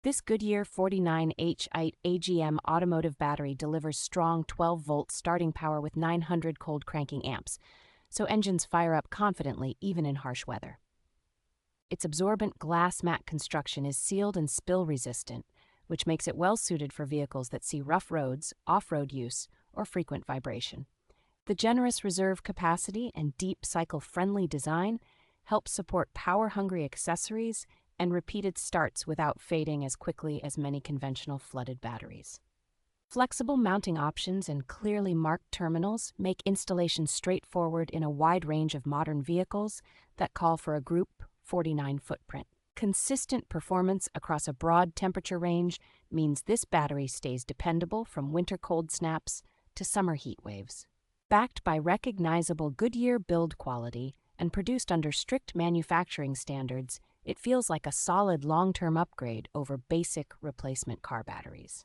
This Goodyear 49-H8-AGM Automotive battery delivers strong 12-volt starting power with 900 cold cranking amps, so engines fire up confidently even in harsh weather. Its absorbent glass mat construction is sealed and spill-resistant, which makes it well-suited for vehicles that see rough roads, off-road use, or frequent vibration. The generous reserve capacity and deep cycle-friendly design help support power-hungry accessories and repeated starts without fading as quickly as many conventional flooded batteries. Flexible mounting options and clearly marked terminals make installation straightforward in a wide range of modern vehicles that call for a Group 49 footprint. Consistent performance across a broad temperature range means this battery stays dependable from winter cold snaps to summer heat waves. Backed by recognizable Goodyear build quality and produced under strict manufacturing standards, it feels like a solid long-term upgrade over basic replacement car batteries.